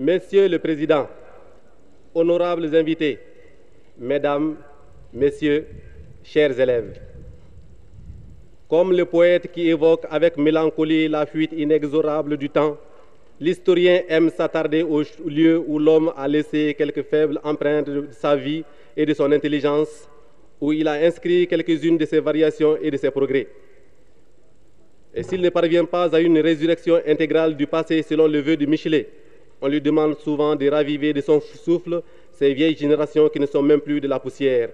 Monsieur le Président, honorables invités, Mesdames, Messieurs, chers élèves, comme le poète qui évoque avec mélancolie la fuite inexorable du temps, l'historien aime s'attarder au lieu où l'homme a laissé quelques faibles empreintes de sa vie et de son intelligence, où il a inscrit quelques-unes de ses variations et de ses progrès. Et s'il ne parvient pas à une résurrection intégrale du passé selon le vœu de Michelet, on lui demande souvent de raviver de son souffle ces vieilles générations qui ne sont même plus de la poussière.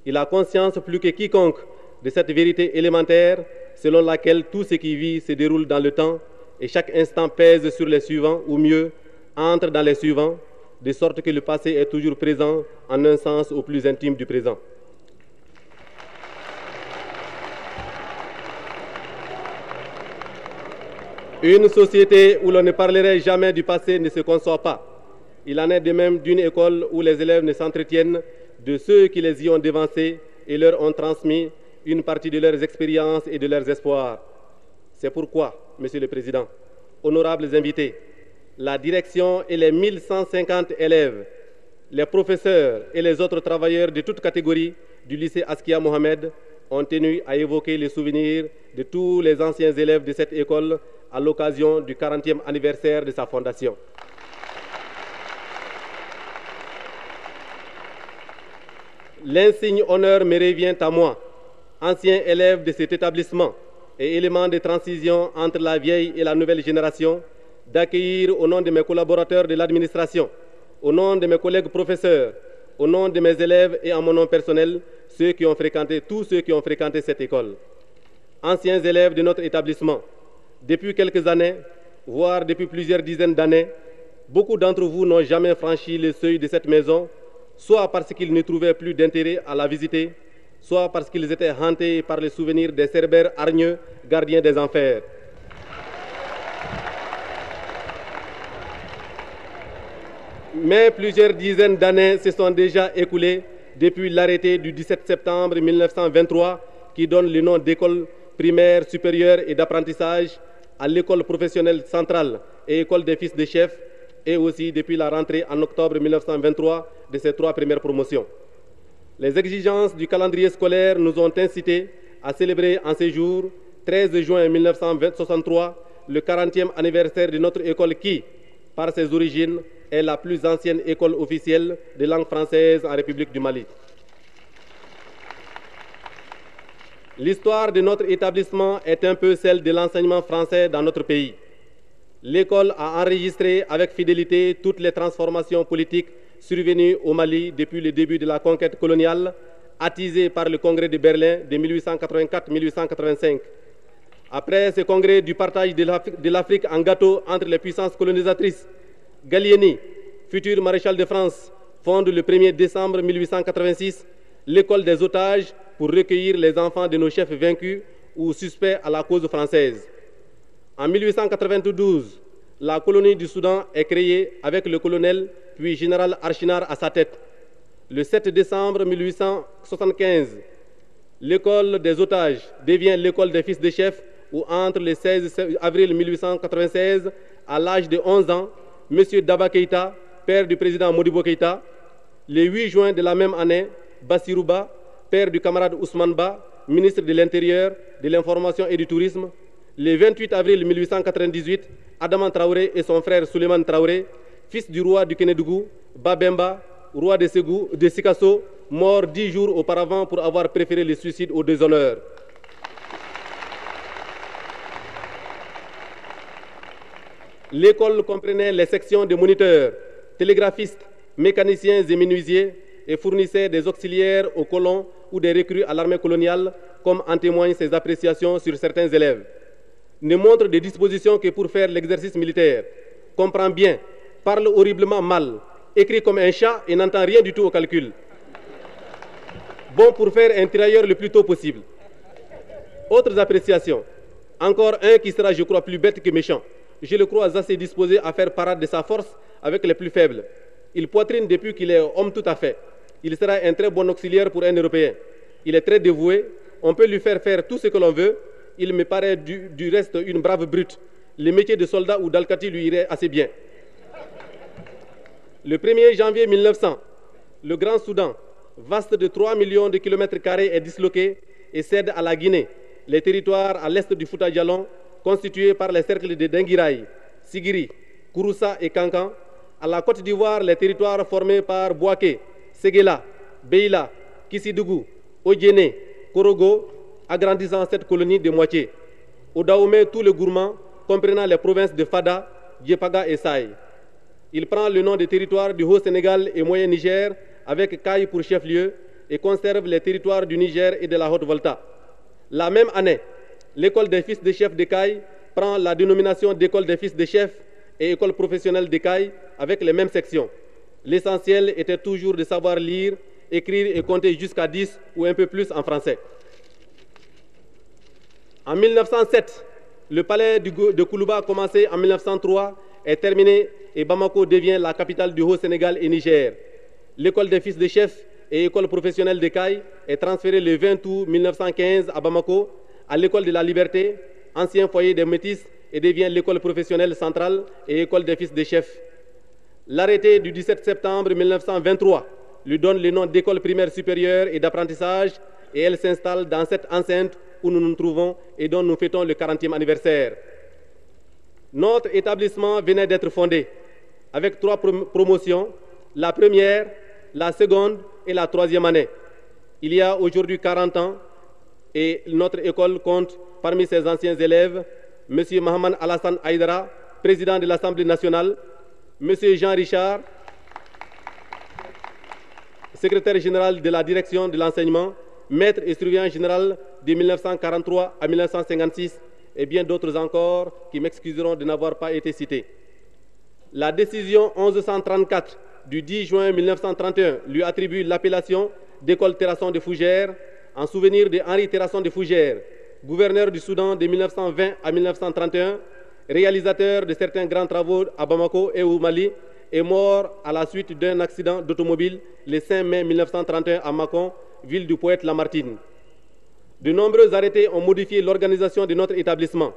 Il a conscience plus que quiconque de cette vérité élémentaire selon laquelle tout ce qui vit se déroule dans le temps et chaque instant pèse sur les suivants, ou mieux, entre dans les suivants, de sorte que le passé est toujours présent en un sens au plus intime du présent. Une société où l'on ne parlerait jamais du passé ne se conçoit pas. Il en est de même d'une école où les élèves ne s'entretiennent de ceux qui les y ont devancés et leur ont transmis une partie de leurs expériences et de leurs espoirs. C'est pourquoi, Monsieur le Président, honorables invités, la direction et les 1150 élèves, les professeurs et les autres travailleurs de toutes catégories du lycée Askia Mohamed ont tenu à évoquer les souvenirs de tous les anciens élèves de cette école à l'occasion du 40e anniversaire de sa fondation. L'insigne honneur me revient à moi, ancien élève de cet établissement et élément de transition entre la vieille et la nouvelle génération, d'accueillir au nom de mes collaborateurs de l'administration, au nom de mes collègues professeurs, au nom de mes élèves et en mon nom personnel, tous ceux qui ont fréquenté cette école. Anciens élèves de notre établissement, depuis quelques années, voire depuis plusieurs dizaines d'années, beaucoup d'entre vous n'ont jamais franchi le seuil de cette maison, soit parce qu'ils ne trouvaient plus d'intérêt à la visiter, soit parce qu'ils étaient hantés par les souvenirs des cerbères hargneux, gardiens des enfers. Mais plusieurs dizaines d'années se sont déjà écoulées depuis l'arrêté du 17 septembre 1923 qui donne le nom d'école primaire supérieure et d'apprentissage à l'école professionnelle centrale et école des fils de chef, et aussi depuis la rentrée en octobre 1923 de ces 3 premières promotions. Les exigences du calendrier scolaire nous ont incités à célébrer en ces jours, 13 juin 1963, le 40e anniversaire de notre école qui, par ses origines, est la plus ancienne école officielle de langue française en République du Mali. L'histoire de notre établissement est un peu celle de l'enseignement français dans notre pays. L'école a enregistré avec fidélité toutes les transformations politiques survenues au Mali depuis le début de la conquête coloniale, attisée par le congrès de Berlin de 1884-1885. Après ce congrès du partage de l'Afrique en gâteau entre les puissances colonisatrices, Gallieni, futur maréchal de France, fonde le 1er décembre 1886 l'école des otages pour recueillir les enfants de nos chefs vaincus ou suspects à la cause française. En 1892, la colonie du Soudan est créée avec le colonel puis général Archinard à sa tête. Le 7 décembre 1875, l'école des otages devient l'école des fils de chef où entre le 16 avril 1896, à l'âge de 11 ans, M. Daba Keïta, père du président Modibo Keïta, le 8 juin de la même année, Bassirou Ba, père du camarade Ousmane Ba, ministre de l'Intérieur, de l'Information et du Tourisme, le 28 avril 1898, Adaman Traoré et son frère Souleymane Traoré, fils du roi du Kénédougou, Babemba, roi de Sikasso, mort 10 jours auparavant pour avoir préféré le suicide au déshonneur. L'école comprenait les sections de moniteurs, télégraphistes, mécaniciens et menuisiers et fournissait des auxiliaires aux colons ou des recrues à l'armée coloniale, comme en témoignent ses appréciations sur certains élèves. Ne montre des dispositions que pour faire l'exercice militaire, comprend bien, parle horriblement mal, écrit comme un chat et n'entend rien du tout au calcul. Bon pour faire un tirailleur le plus tôt possible. Autres appréciations. Encore un qui sera, je crois, plus bête que méchant. Je le crois assez disposé à faire parade de sa force avec les plus faibles. Il poitrine depuis qu'il est homme tout à fait. Il sera un très bon auxiliaire pour un Européen. Il est très dévoué. On peut lui faire faire tout ce que l'on veut. Il me paraît du reste une brave brute. Le métier de soldat ou d'alcati lui irait assez bien. Le 1er janvier 1900, le Grand Soudan, vaste de 3 millions de kilomètres carrés, est disloqué et cède à la Guinée les territoires à l'est du Fouta Djallon, constitués par les cercles de Denguiraï, Sigiri, Kouroussa et Kankan, à la Côte d'Ivoire les territoires formés par Bouaké, Séguéla, Beila, Kissidougou, Odjéné, Korogo, agrandissant cette colonie de moitié. Au Dahomey, tout le gourmand, comprenant les provinces de Fada, Djepaga et Saï. Il prend le nom des territoires du Haut-Sénégal et Moyen-Niger, avec Kaï pour chef-lieu, et conserve les territoires du Niger et de la Haute-Volta. La même année, l'école des fils de chefs de Kaï prend la dénomination d'école des fils de chefs et école professionnelle de Kaï avec les mêmes sections. L'essentiel était toujours de savoir lire, écrire et compter jusqu'à 10 ou un peu plus en français. En 1907, le palais de Koulouba, commencé en 1903, est terminé et Bamako devient la capitale du Haut-Sénégal et Niger. L'école des fils de chefs et école professionnelle de Kaï est transférée le 20 août 1915 à Bamako, à l'école de la Liberté, ancien foyer des Métis, et devient l'école professionnelle centrale et école des fils de chefs. L'arrêté du 17 septembre 1923 lui donne le nom d'école primaire supérieure et d'apprentissage et elle s'installe dans cette enceinte où nous nous trouvons et dont nous fêtons le 40e anniversaire. Notre établissement venait d'être fondé avec 3 promotions, la première, la seconde et la 3e année. Il y a aujourd'hui 40 ans et notre école compte parmi ses anciens élèves M. Mohamed Alassane Aïdara, président de l'Assemblée nationale, M. Jean Richard, secrétaire général de la direction de l'enseignement, maître et surveillant général de 1943 à 1956, et bien d'autres encore qui m'excuseront de n'avoir pas été cités. La décision 1134 du 10 juin 1931 lui attribue l'appellation d'école Terrasson de Fougères en souvenir de Henri Terrasson de Fougères, gouverneur du Soudan de 1920 à 1931, réalisateur de certains grands travaux à Bamako et au Mali, est mort à la suite d'un accident d'automobile le 5 mai 1931 à Makon, ville du poète Lamartine. De nombreux arrêtés ont modifié l'organisation de notre établissement.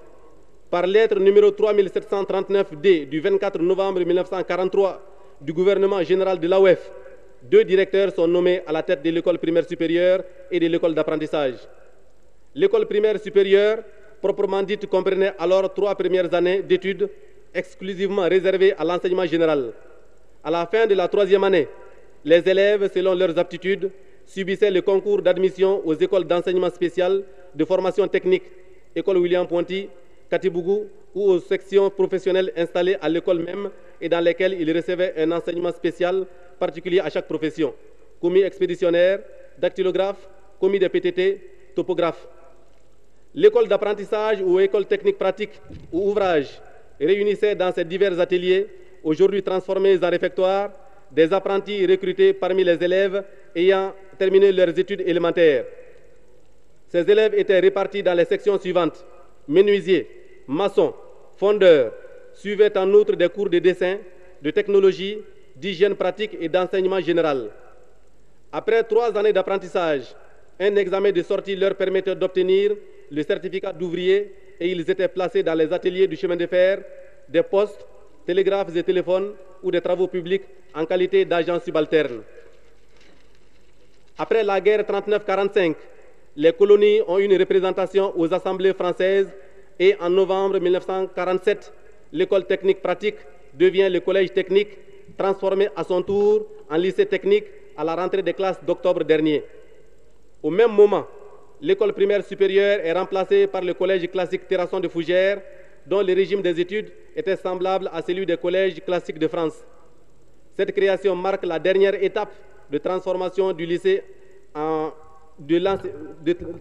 Par lettre numéro 3739D du 24 novembre 1943 du gouvernement général de l'AOF, 2 directeurs sont nommés à la tête de l'école primaire supérieure et de l'école d'apprentissage. L'école primaire supérieure, proprement dite, comprenait alors 3 premières années d'études exclusivement réservées à l'enseignement général. À la fin de la 3e année, les élèves, selon leurs aptitudes, subissaient le concours d'admission aux écoles d'enseignement spécial de formation technique, école William Ponty, Katibougou, ou aux sections professionnelles installées à l'école même et dans lesquelles ils recevaient un enseignement spécial particulier à chaque profession, commis expéditionnaire, dactylographe, commis de PTT, topographe. L'école d'apprentissage ou école technique pratique ou ouvrage réunissait dans ces divers ateliers, aujourd'hui transformés en réfectoires, des apprentis recrutés parmi les élèves ayant terminé leurs études élémentaires. Ces élèves étaient répartis dans les sections suivantes: menuisiers, maçons, fondeurs, suivaient en outre des cours de dessin, de technologie, d'hygiène pratique et d'enseignement général. Après 3 années d'apprentissage, un examen de sortie leur permettait d'obtenir le certificat d'ouvrier et ils étaient placés dans les ateliers du chemin de fer, des postes, télégraphes et téléphones ou des travaux publics en qualité d'agents subalternes. Après la guerre 39-45, les colonies ont une représentation aux assemblées françaises et en novembre 1947, l'école technique pratique devient le collège technique, transformé à son tour en lycée technique à la rentrée des classes d'octobre dernier. Au même moment, l'école primaire supérieure est remplacée par le collège classique Terrasson de Fougères, dont le régime des études était semblable à celui des collèges classiques de France. Cette création marque la dernière étape de transformation du lycée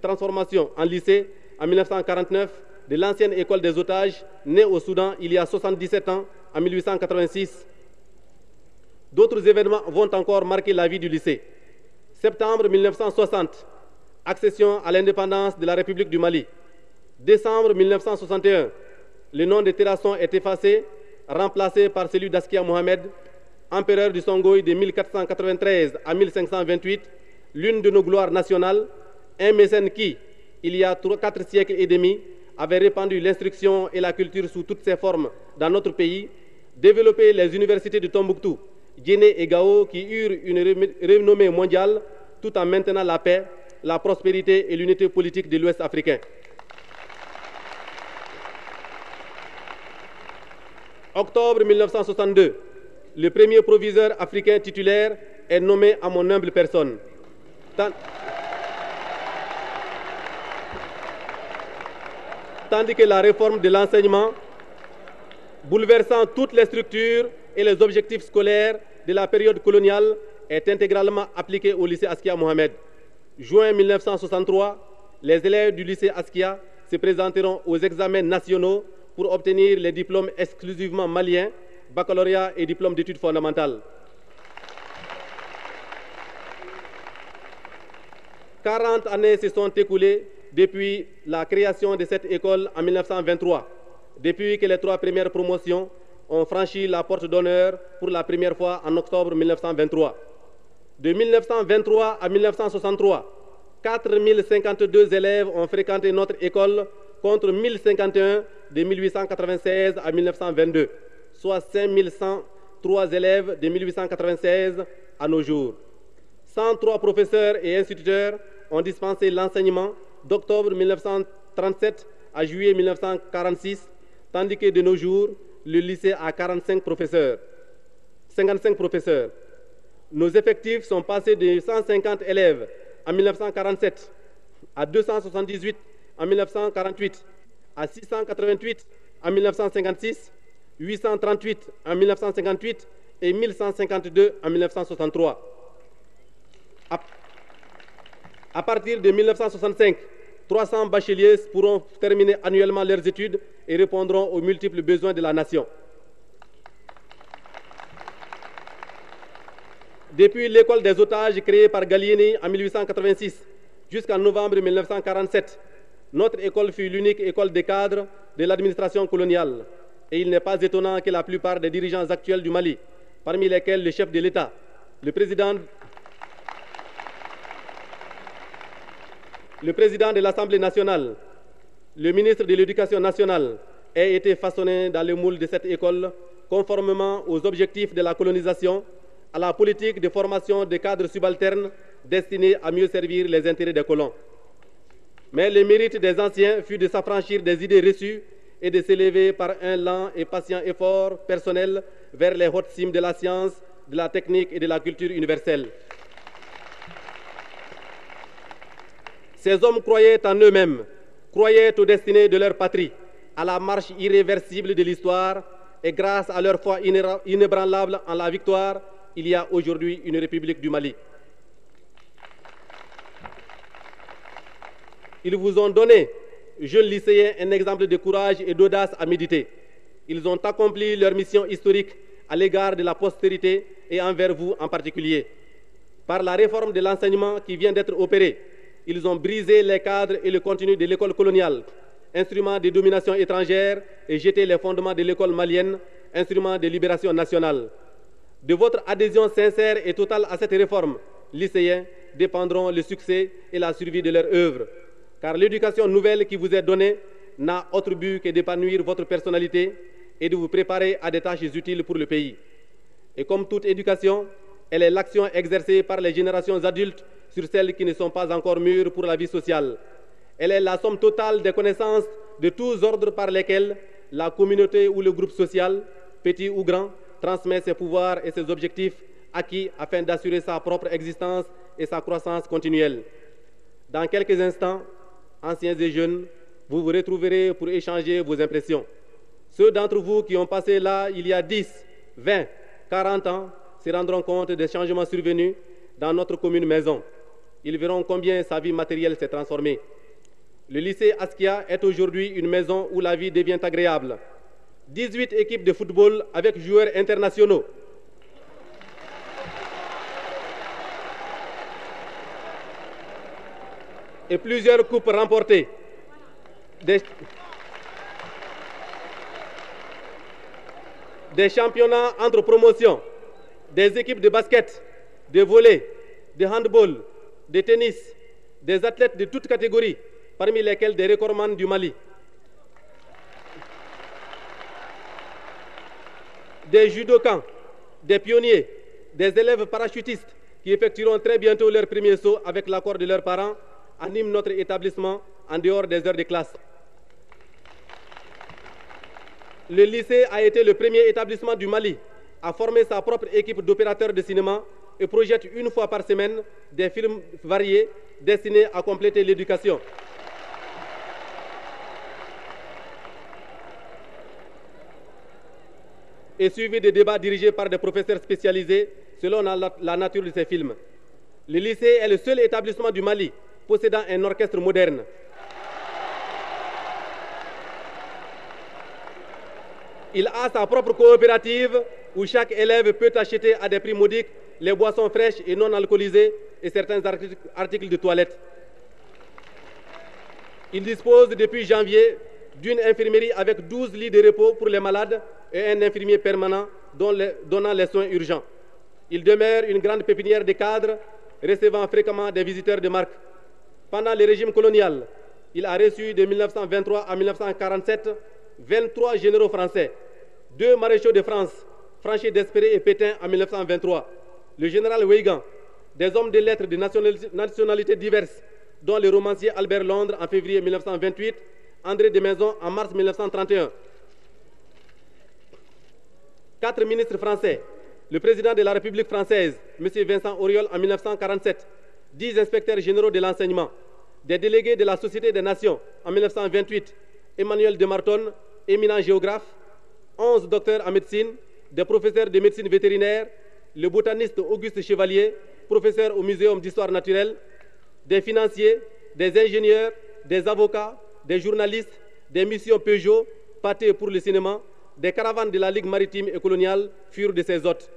transformation en lycée en 1949 de l'ancienne école des otages, née au Soudan il y a 77 ans, en 1886. D'autres événements vont encore marquer la vie du lycée. Septembre 1960, accession à l'indépendance de la République du Mali. Décembre 1961, le nom de Terrasson est effacé, remplacé par celui d'Askia Mohamed, empereur du Songhai de 1493 à 1528, l'une de nos gloires nationales, un mécène qui, il y a 4 siècles et demi, avait répandu l'instruction et la culture sous toutes ses formes dans notre pays, développé les universités de Tombouctou Guinée et Gao, qui eurent une renommée mondiale tout en maintenant la paix, la prospérité et l'unité politique de l'Ouest africain. Octobre 1962, le premier proviseur africain titulaire est nommé à mon humble personne. Tandis que la réforme de l'enseignement, bouleversant toutes les structures et les objectifs scolaires de la période coloniale, est intégralement appliquée au lycée Askia Mohamed. Juin 1963, les élèves du lycée Askia se présenteront aux examens nationaux pour obtenir les diplômes exclusivement maliens, baccalauréat et diplôme d'études fondamentales. 40 années se sont écoulées depuis la création de cette école en 1923, depuis que les 3 premières promotions ont franchi la porte d'honneur pour la première fois en octobre 1923. De 1923 à 1963, 4052 élèves ont fréquenté notre école contre 1051 de 1896 à 1922, soit 5103 élèves de 1896 à nos jours. 103 professeurs et instituteurs ont dispensé l'enseignement d'octobre 1937 à juillet 1946, tandis que de nos jours, le lycée a 55 professeurs. Nos effectifs sont passés de 150 élèves en 1947 à 278 en 1948, à 688 en 1956, 838 en 1958 et 1152 en 1963. À partir de 1965, 300 bacheliers pourront terminer annuellement leurs études et répondront aux multiples besoins de la nation. Depuis l'école des otages créée par Gallieni en 1886 jusqu'en novembre 1947, notre école fut l'unique école des cadres de l'administration coloniale. Et il n'est pas étonnant que la plupart des dirigeants actuels du Mali, parmi lesquels le chef de l'État, le président de l'Assemblée nationale, le ministre de l'Éducation nationale, aient été façonnés dans le moule de cette école conformément aux objectifs de la colonisation, à la politique de formation des cadres subalternes destinés à mieux servir les intérêts des colons. Mais le mérite des anciens fut de s'affranchir des idées reçues et de s'élever par un lent et patient effort personnel vers les hautes cimes de la science, de la technique et de la culture universelle. Ces hommes croyaient en eux-mêmes, croyaient aux destinées de leur patrie, à la marche irréversible de l'histoire, et grâce à leur foi inébranlable en la victoire, il y a aujourd'hui une République du Mali. Ils vous ont donné, jeunes lycéens, un exemple de courage et d'audace à méditer. Ils ont accompli leur mission historique à l'égard de la postérité et envers vous en particulier. Par la réforme de l'enseignement qui vient d'être opérée, ils ont brisé les cadres et le contenu de l'école coloniale, instrument de domination étrangère, et jeté les fondements de l'école malienne, instrument de libération nationale. De votre adhésion sincère et totale à cette réforme, lycéens, dépendront le succès et la survie de leur œuvre. Car l'éducation nouvelle qui vous est donnée n'a autre but que d'épanouir votre personnalité et de vous préparer à des tâches utiles pour le pays. Et comme toute éducation, elle est l'action exercée par les générations adultes sur celles qui ne sont pas encore mûres pour la vie sociale. Elle est la somme totale des connaissances de tous ordres par lesquelles la communauté ou le groupe social, petit ou grand, transmet ses pouvoirs et ses objectifs acquis afin d'assurer sa propre existence et sa croissance continuelle. Dans quelques instants, anciens et jeunes, vous vous retrouverez pour échanger vos impressions. Ceux d'entre vous qui ont passé là il y a 10, 20, 40 ans se rendront compte des changements survenus dans notre commune maison. Ils verront combien sa vie matérielle s'est transformée. Le lycée Askia est aujourd'hui une maison où la vie devient agréable. 18 équipes de football avec joueurs internationaux. Et plusieurs coupes remportées. Des championnats entre promotions, des équipes de basket, de volley, de handball, de tennis, des athlètes de toutes catégories, parmi lesquels des recordman du Mali, des judokans, des pionniers, des élèves parachutistes qui effectueront très bientôt leur premier saut avec l'accord de leurs parents animent notre établissement en dehors des heures de classe. Le lycée a été le premier établissement du Mali à former sa propre équipe d'opérateurs de cinéma et projette une fois par semaine des films variés destinés à compléter l'éducation. Et suivi des débats dirigés par des professeurs spécialisés selon la nature de ces films. Le lycée est le seul établissement du Mali possédant un orchestre moderne. Il a sa propre coopérative où chaque élève peut acheter à des prix modiques les boissons fraîches et non alcoolisées et certains articles de toilette. Il dispose depuis janvier d'une infirmerie avec 12 lits de repos pour les malades et un infirmier permanent donnant les soins urgents. Il demeure une grande pépinière de cadres recevant fréquemment des visiteurs de marque. Pendant le régime colonial, il a reçu de 1923 à 1947 23 généraux français, 2 maréchaux de France, Franchet d'Espéré et Pétain en 1923, le général Weygand, des hommes de lettres de nationalités diverses, dont le romancier Albert Londres en février 1928, André de Maison en mars 1931. 4 ministres français, le président de la République française, M. Vincent Auriol en 1947, 10 inspecteurs généraux de l'enseignement, des délégués de la Société des Nations en 1928, Emmanuel de Marton, éminent géographe, 11 docteurs en médecine, des professeurs de médecine vétérinaire, le botaniste Auguste Chevalier, professeur au Muséum d'histoire naturelle, des financiers, des ingénieurs, des avocats, des journalistes, des missions Peugeot, Pathé pour le cinéma, des caravanes de la Ligue maritime et coloniale furent de ses hôtes.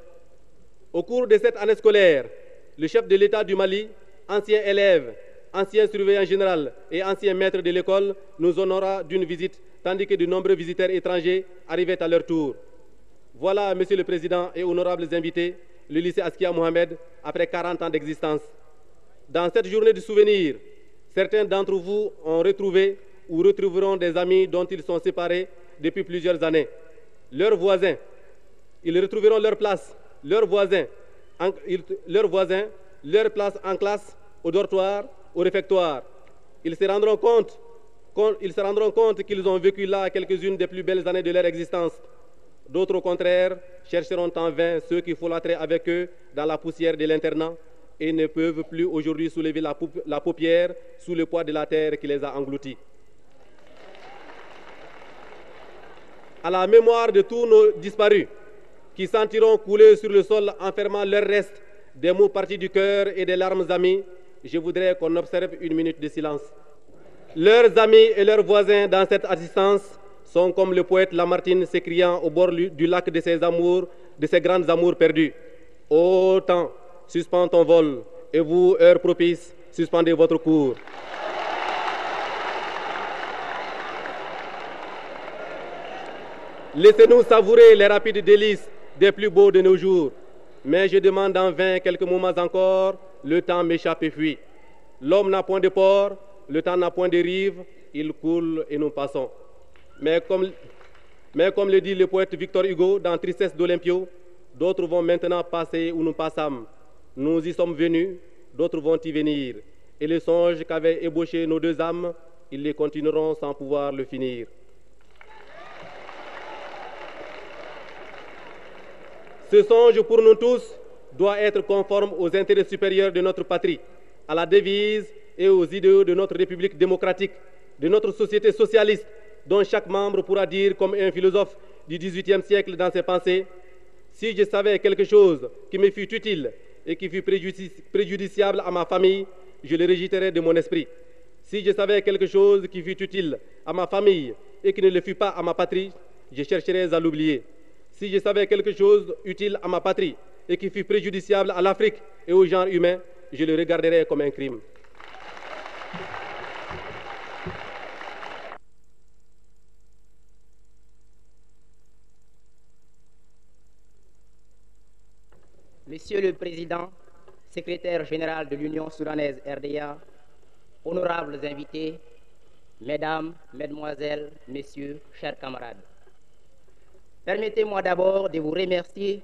Au cours de cette année scolaire, le chef de l'État du Mali, ancien élève, ancien surveillant général et ancien maître de l'école, nous honora d'une visite, tandis que de nombreux visiteurs étrangers arrivaient à leur tour. Voilà, Monsieur le Président et honorables invités, le lycée Askia Mohamed, après 40 ans d'existence. Dans cette journée de souvenir, certains d'entre vous ont retrouvé ou retrouveront des amis dont ils sont séparés depuis plusieurs années. Leurs voisins, ils retrouveront leur place, leurs voisins, leur place en classe, au dortoir, au réfectoire. Ils se rendront compte qu'ils ont vécu là quelques-unes des plus belles années de leur existence. D'autres, au contraire, chercheront en vain ceux qui folâtraient avec eux dans la poussière de l'internat et ne peuvent plus aujourd'hui soulever la paupière sous le poids de la terre qui les a engloutis. À la mémoire de tous nos disparus, qui sentiront couler sur le sol enfermant leurs restes des mots partis du cœur et des larmes amies, je voudrais qu'on observe une minute de silence. Leurs amis et leurs voisins dans cette assistance sont comme le poète Lamartine s'écriant au bord du lac de ses amours, de ses grands amours perdus. Ô temps, suspends ton vol, et vous, heure propice, suspendez votre cours. Laissez-nous savourer les rapides délices des plus beaux de nos jours. Mais je demande en vain quelques moments encore, le temps m'échappe et fuit. L'homme n'a point de port, le temps n'a point de rive, il coule et nous passons. Mais comme le dit le poète Victor Hugo dans Tristesse d'Olympio, d'autres vont maintenant passer où nous passâmes. Nous y sommes venus, d'autres vont y venir. Et les songes qu'avaient ébauchés nos deux âmes, ils les continueront sans pouvoir le finir. Ce songe pour nous tous doit être conforme aux intérêts supérieurs de notre patrie, à la devise et aux idéaux de notre République démocratique, de notre société socialiste, dont chaque membre pourra dire, comme un philosophe du XVIIIe siècle dans ses pensées, « Si je savais quelque chose qui me fût utile et qui fût préjudiciable à ma famille, je le rejetterais de mon esprit. Si je savais quelque chose qui fût utile à ma famille et qui ne le fût pas à ma patrie, je chercherais à l'oublier. Si je savais quelque chose utile à ma patrie et qui fût préjudiciable à l'Afrique et au genre humain, je le regarderais comme un crime. » Monsieur le Président, secrétaire général de l'Union soudanaise RDA, honorables invités, mesdames, mesdemoiselles, messieurs, chers camarades. Permettez-moi d'abord de vous remercier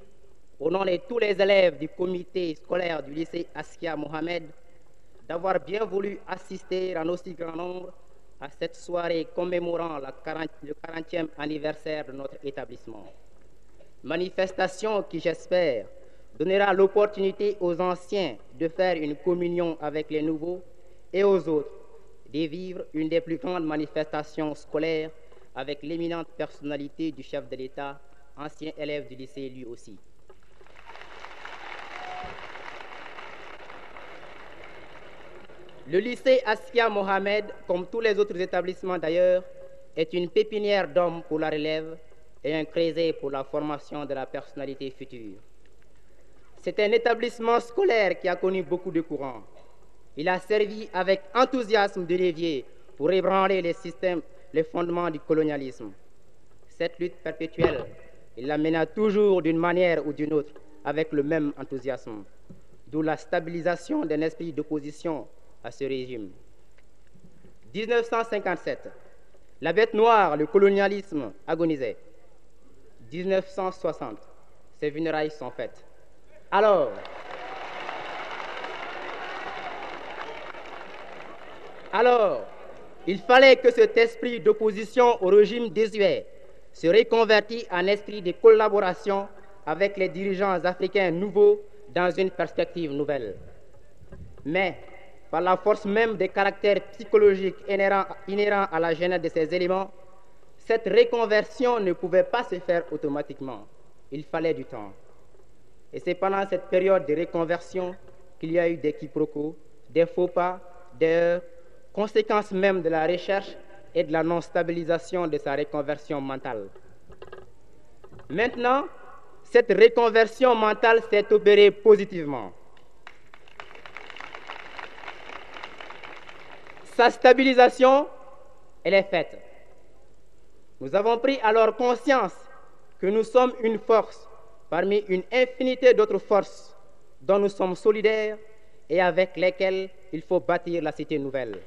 au nom de tous les élèves du comité scolaire du lycée Askia Mohamed, d'avoir bien voulu assister en aussi grand nombre à cette soirée commémorant le 40e anniversaire de notre établissement. Manifestation qui, j'espère, donnera l'opportunité aux anciens de faire une communion avec les nouveaux et aux autres de vivre une des plus grandes manifestations scolaires avec l'éminente personnalité du chef de l'État, ancien élève du lycée lui aussi. Le lycée Askia Mohamed, comme tous les autres établissements d'ailleurs, est une pépinière d'hommes pour la relève et un creuset pour la formation de la personnalité future. C'est un établissement scolaire qui a connu beaucoup de courants. Il a servi avec enthousiasme de levier pour ébranler les fondements du colonialisme. Cette lutte perpétuelle, il la mena toujours d'une manière ou d'une autre avec le même enthousiasme, d'où la stabilisation d'un esprit d'opposition à ce régime. 1957, la bête noire, le colonialisme, agonisait. 1960, ses funérailles sont faites. Alors, il fallait que cet esprit d'opposition au régime désuet se reconvertisse en esprit de collaboration avec les dirigeants africains nouveaux dans une perspective nouvelle. Mais, par la force même des caractères psychologiques inhérents à la genèse de ces éléments, cette reconversion ne pouvait pas se faire automatiquement. Il fallait du temps. Et c'est pendant cette période de reconversion qu'il y a eu des quiproquos, des faux pas, des conséquences même de la recherche et de la non-stabilisation de sa reconversion mentale. Maintenant, cette reconversion mentale s'est opérée positivement. Sa stabilisation, elle est faite. Nous avons pris alors conscience que nous sommes une force parmi une infinité d'autres forces dont nous sommes solidaires et avec lesquelles il faut bâtir la cité nouvelle.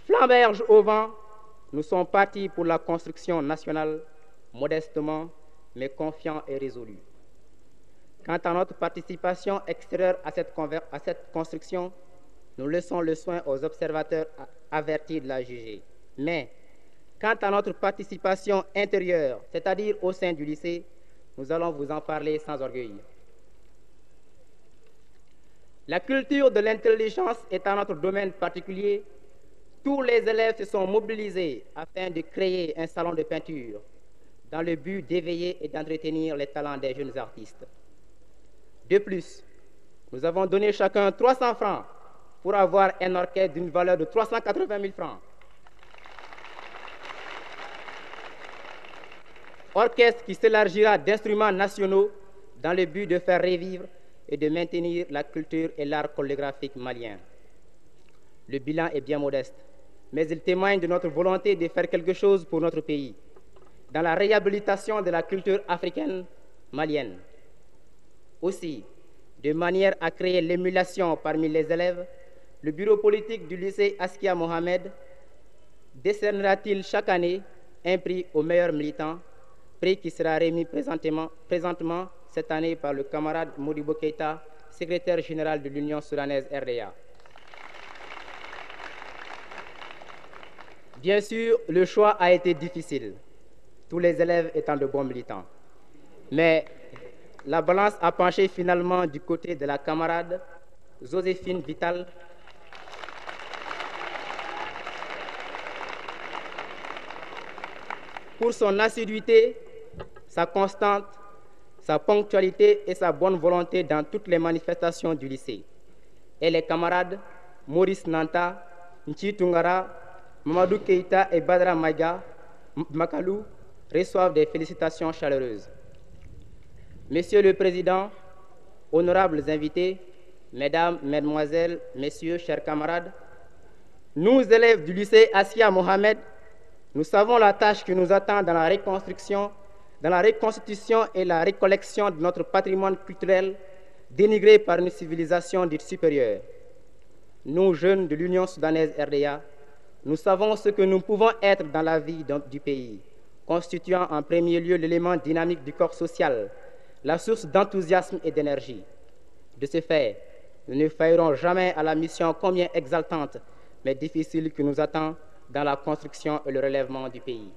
Flamberge au vent, nous sommes partis pour la construction nationale, modestement, mais confiants et résolus. Quant à notre participation extérieure à cette construction, nous laissons le soin aux observateurs avertis de la juger. Mais, quant à notre participation intérieure, c'est-à-dire au sein du lycée, nous allons vous en parler sans orgueil. La culture de l'intelligence étant notre domaine particulier, tous les élèves se sont mobilisés afin de créer un salon de peinture dans le but d'éveiller et d'entretenir les talents des jeunes artistes. De plus, nous avons donné chacun 300 francs pour avoir un orchestre d'une valeur de 380 000 francs. Orchestre qui s'élargira d'instruments nationaux dans le but de faire revivre et de maintenir la culture et l'art chorégraphique malien. Le bilan est bien modeste, mais il témoigne de notre volonté de faire quelque chose pour notre pays, dans la réhabilitation de la culture africaine malienne. Aussi, de manière à créer l'émulation parmi les élèves, le bureau politique du lycée Askia Mohamed décernera-t-il chaque année un prix aux meilleurs militants, prix qui sera remis présentement cette année par le camarade Modibo Keïta, secrétaire général de l'Union soudanaise RDA. Bien sûr, le choix a été difficile, tous les élèves étant de bons militants. Mais la balance a penché finalement du côté de la camarade Joséphine Vital, pour son assiduité, sa constante, sa ponctualité et sa bonne volonté dans toutes les manifestations du lycée. Et les camarades Maurice Nanta, Nchi Tungara, Mamadou Keïta et Badra Makalou reçoivent des félicitations chaleureuses. Monsieur le Président, honorables invités, Mesdames, Mesdemoiselles, Messieurs, chers camarades, nous, élèves du lycée Askia Mohamed, nous savons la tâche qui nous attend dans la reconstitution et la récollection de notre patrimoine culturel dénigré par une civilisation dite supérieure. Nous, jeunes de l'Union soudanaise RDA, nous savons ce que nous pouvons être dans la vie du pays. constituant en premier lieu l'élément dynamique du corps social, la source d'enthousiasme et d'énergie. De ce fait, nous ne faillerons jamais à la mission combien exaltante, mais difficile qui nous attend dans la construction et le relèvement du pays.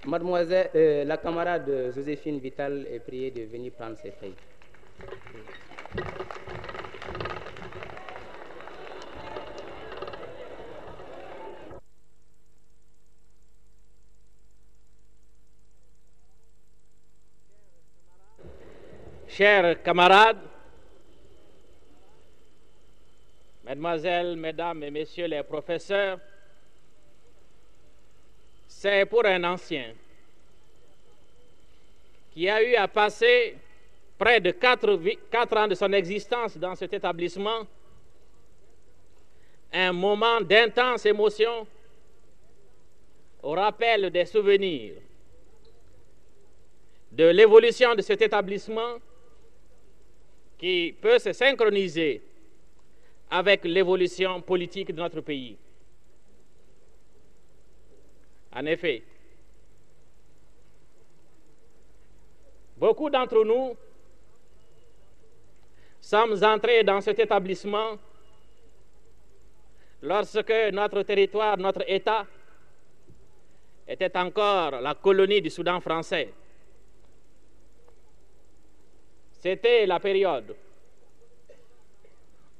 Mademoiselle, la camarade Joséphine Vital est priée de venir prendre ses feuilles. Chers camarades, mesdemoiselles, mesdames et messieurs les professeurs, c'est pour un ancien qui a eu à passer près de 4 ans de son existence dans cet établissement un moment d'intense émotion au rappel des souvenirs de l'évolution de cet établissement qui peut se synchroniser avec l'évolution politique de notre pays. En effet, beaucoup d'entre nous sommes entrés dans cet établissement lorsque notre territoire, notre État, était encore la colonie du Soudan français. C'était la période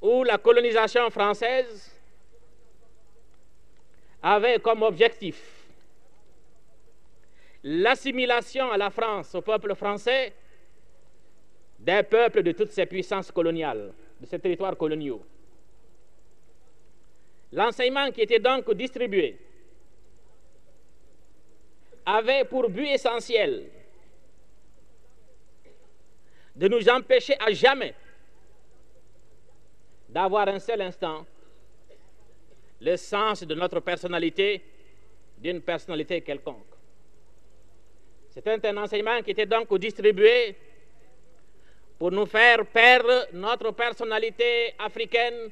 où la colonisation française avait comme objectif l'assimilation à la France, au peuple français, des peuples de toutes ces puissances coloniales, de ces territoires coloniaux. L'enseignement qui était donc distribué avait pour but essentiel de nous empêcher à jamais d'avoir un seul instant le sens de notre personnalité, d'une personnalité quelconque. C'était un enseignement qui était donc distribué pour nous faire perdre notre personnalité africaine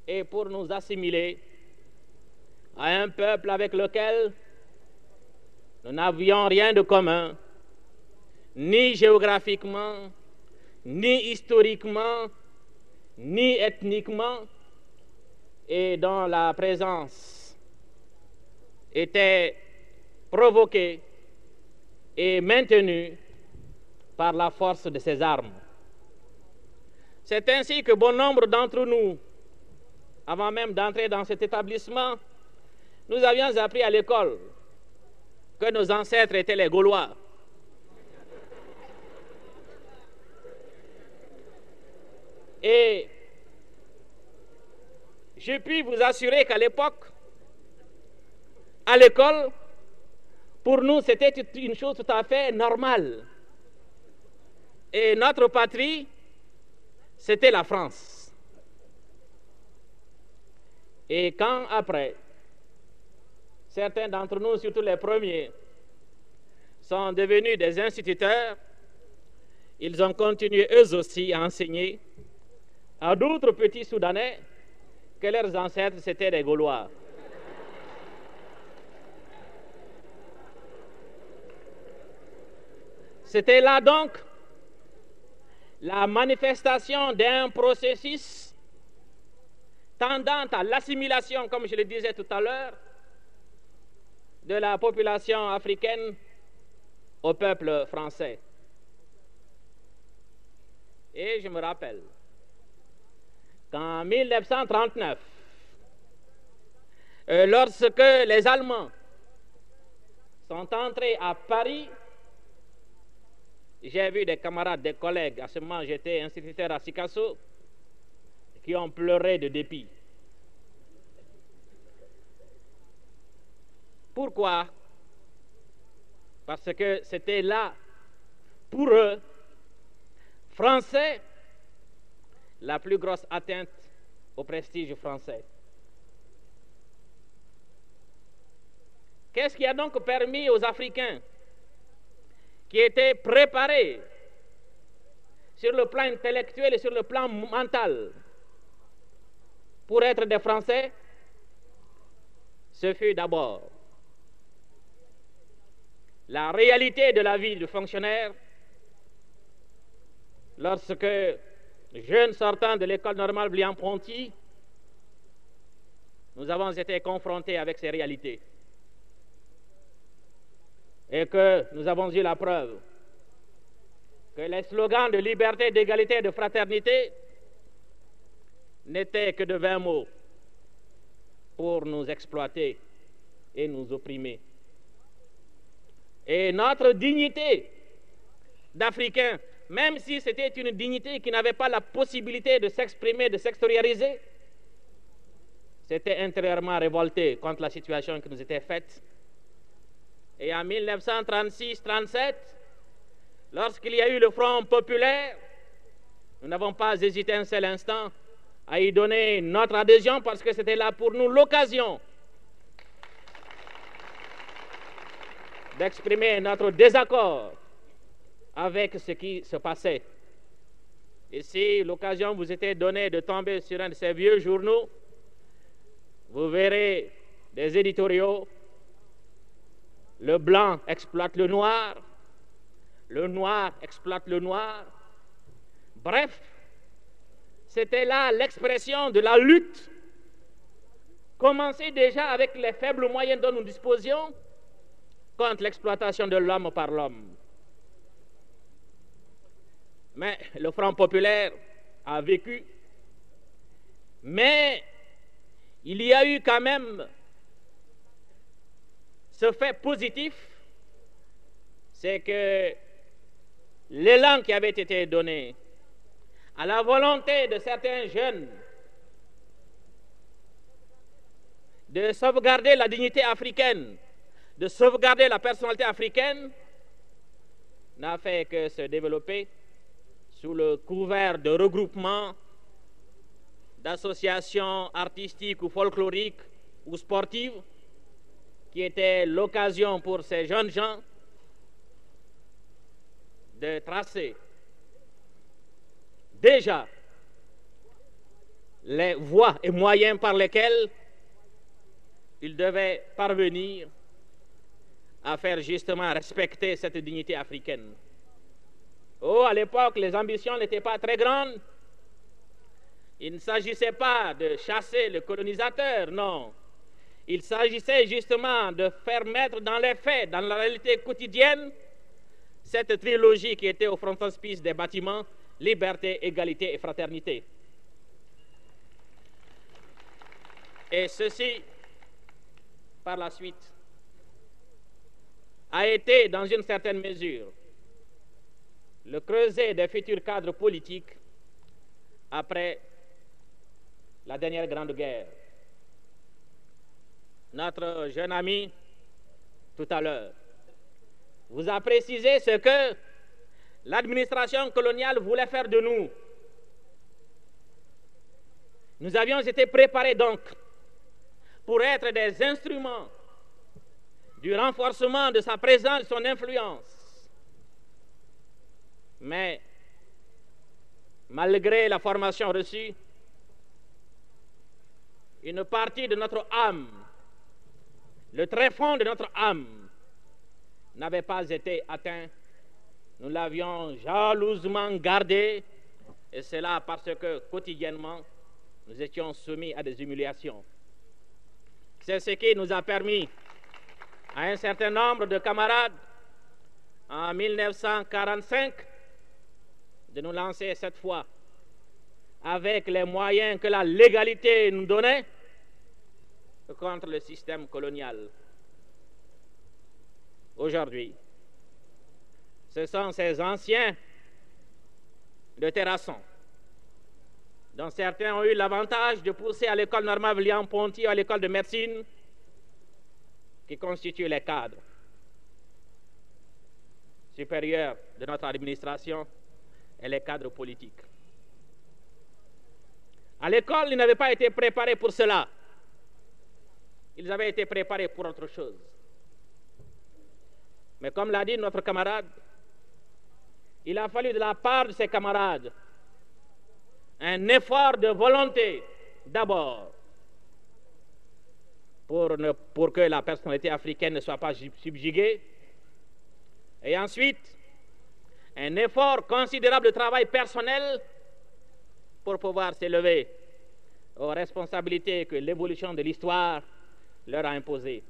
et pour nous assimiler à un peuple avec lequel nous n'avions rien de commun, ni géographiquement, ni historiquement, ni ethniquement, et dont la présence était provoquée et maintenue par la force de ses armes. C'est ainsi que bon nombre d'entre nous, avant même d'entrer dans cet établissement, nous avions appris à l'école que nos ancêtres étaient les Gaulois. Et je puis vous assurer qu'à l'époque, à l'école, pour nous, c'était une chose tout à fait normale. Et notre patrie, c'était la France. Et quand après, certains d'entre nous, surtout les premiers, sont devenus des instituteurs, ils ont continué eux aussi à enseigner à d'autres petits Soudanais que leurs ancêtres, c'étaient des Gaulois. C'était là donc la manifestation d'un processus tendant à l'assimilation, comme je le disais tout à l'heure, de la population africaine au peuple français. Et je me rappelle qu'en 1939, lorsque les Allemands sont entrés à Paris, j'ai vu des camarades, des collègues, à ce moment j'étais instituteur à Sikasso, qui ont pleuré de dépit. Pourquoi? Parce que c'était là, pour eux, Français, la plus grosse atteinte au prestige français. Qu'est-ce qui a donc permis aux Africains qui étaient préparés sur le plan intellectuel et sur le plan mental pour être des Français, ce fut d'abord la réalité de la vie du fonctionnaire lorsque, jeunes sortant de l'école normale Briand-Ponty, nous avons été confrontés avec ces réalités et que nous avons eu la preuve que les slogans de liberté, d'égalité et de fraternité n'étaient que de vains mots pour nous exploiter et nous opprimer. Et notre dignité d'Africains, même si c'était une dignité qui n'avait pas la possibilité de s'exprimer, de s'extérioriser, c'était intérieurement révolté contre la situation qui nous était faite. Et en 1936-37, lorsqu'il y a eu le Front populaire, nous n'avons pas hésité un seul instant à y donner notre adhésion parce que c'était là pour nous l'occasion d'exprimer notre désaccord avec ce qui se passait. Et si l'occasion vous était donnée de tomber sur un de ces vieux journaux, vous verrez des éditoriaux. Le blanc exploite le noir exploite le noir. Bref, c'était là l'expression de la lutte, commencée déjà avec les faibles moyens dont nous disposions contre l'exploitation de l'homme par l'homme. Mais le Front populaire a vécu. Mais il y a eu quand même ce fait positif, c'est que l'élan qui avait été donné à la volonté de certains jeunes de sauvegarder la dignité africaine, de sauvegarder la personnalité africaine, n'a fait que se développer sous le couvert de regroupements, d'associations artistiques ou folkloriques ou sportives, qui était l'occasion pour ces jeunes gens de tracer déjà les voies et moyens par lesquels ils devaient parvenir à faire justement respecter cette dignité africaine. Oh, à l'époque, les ambitions n'étaient pas très grandes. Il ne s'agissait pas de chasser le colonisateur, non. Il s'agissait justement de faire mettre dans les faits, dans la réalité quotidienne, cette trilogie qui était au frontispice des bâtiments, liberté, égalité et fraternité. Et ceci, par la suite, a été, dans une certaine mesure, le creuset des futurs cadres politiques après la dernière Grande Guerre. Notre jeune ami, tout à l'heure, vous a précisé ce que l'administration coloniale voulait faire de nous. Nous avions été préparés donc pour être des instruments du renforcement de sa présence, de son influence. Mais malgré la formation reçue, une partie de notre âme, le tréfonds de notre âme, n'avait pas été atteint. Nous l'avions jalousement gardé, et c'est là parce que quotidiennement, nous étions soumis à des humiliations. C'est ce qui nous a permis à un certain nombre de camarades, en 1945, de nous lancer cette fois, avec les moyens que la légalité nous donnait, contre le système colonial. Aujourd'hui, ce sont ces anciens de Terrasson, dont certains ont eu l'avantage de pousser à l'école normale Briand-Ponty, à l'école de médecine, qui constituent les cadres supérieurs de notre administration et les cadres politiques. À l'école, ils n'avaient pas été préparés pour cela. Ils avaient été préparés pour autre chose. Mais comme l'a dit notre camarade, il a fallu de la part de ses camarades un effort de volonté d'abord pour que la personnalité africaine ne soit pas subjuguée, et ensuite un effort considérable de travail personnel pour pouvoir s'élever aux responsabilités que l'évolution de l'histoire leur a imposées.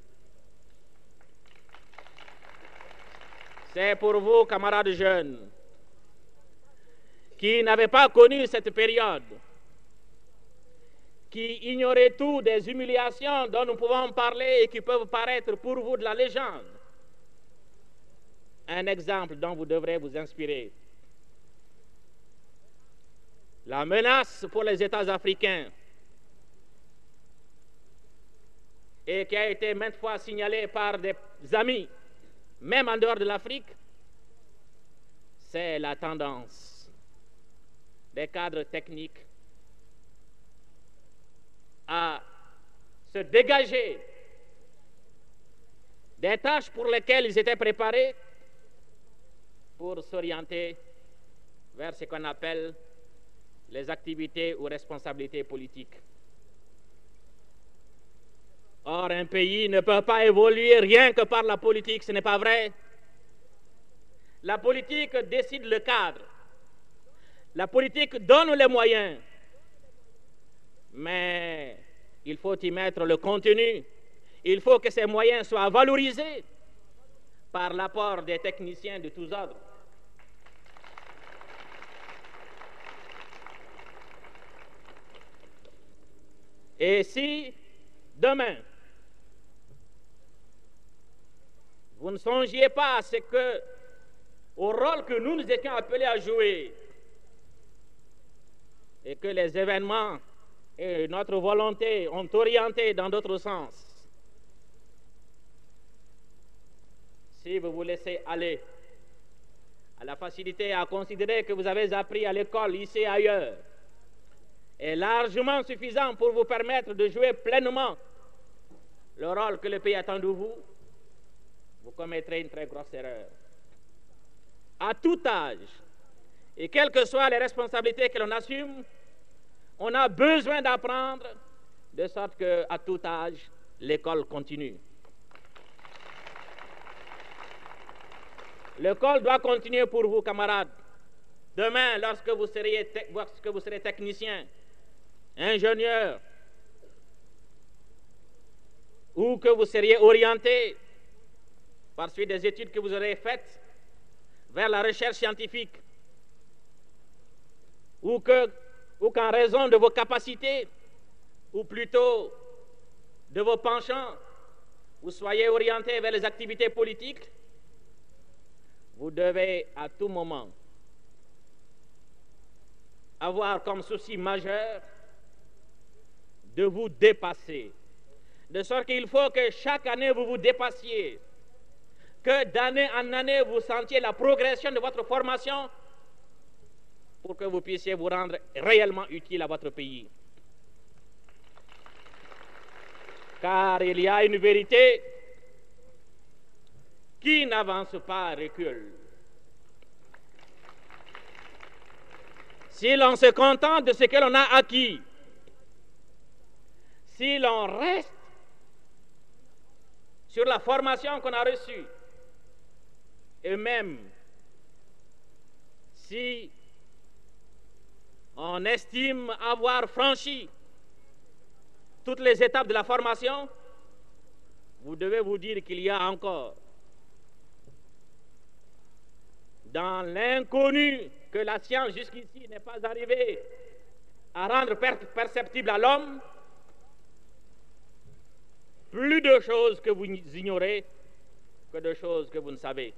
C'est pour vous, camarades jeunes, qui n'avaient pas connu cette période, qui ignoraient tout des humiliations dont nous pouvons parler et qui peuvent paraître pour vous de la légende, un exemple dont vous devrez vous inspirer. La menace pour les États africains, et qui a été maintes fois signalée par des amis, même en dehors de l'Afrique, c'est la tendance des cadres techniques à se dégager des tâches pour lesquelles ils étaient préparés pour s'orienter vers ce qu'on appelle les activités ou responsabilités politiques. Or, un pays ne peut pas évoluer rien que par la politique, ce n'est pas vrai. La politique décide le cadre. La politique donne les moyens. Mais il faut y mettre le contenu. Il faut que ces moyens soient valorisés par l'apport des techniciens de tous ordres. Et si demain, vous ne songiez pas au rôle que nous nous étions appelés à jouer et que les événements et notre volonté ont orienté dans d'autres sens, si vous vous laissez aller à la facilité à considérer que vous avez appris à l'école, ici et ailleurs, est largement suffisant pour vous permettre de jouer pleinement le rôle que le pays attend de vous, vous commettrez une très grosse erreur. À tout âge, et quelles que soient les responsabilités que l'on assume, on a besoin d'apprendre, de sorte qu'à tout âge, l'école continue. L'école doit continuer pour vous, camarades. Demain, lorsque vous serez technicien, ingénieur, ou que vous seriez orienté par suite des études que vous aurez faites vers la recherche scientifique, ou qu'en raison de vos capacités, ou plutôt de vos penchants, vous soyez orienté vers les activités politiques, vous devez à tout moment avoir comme souci majeur de vous dépasser. De sorte qu'il faut que chaque année vous vous dépassiez, que d'année en année vous sentiez la progression de votre formation pour que vous puissiez vous rendre réellement utile à votre pays. Car il y a une vérité: qui n'avance pas recule. Si l'on se contente de ce que l'on a acquis, si l'on reste sur la formation qu'on a reçue, et même si on estime avoir franchi toutes les étapes de la formation, vous devez vous dire qu'il y a encore dans l'inconnu que la science jusqu'ici n'est pas arrivée à rendre perceptible à l'homme, plus de choses que vous ignorez que de choses que vous ne savez.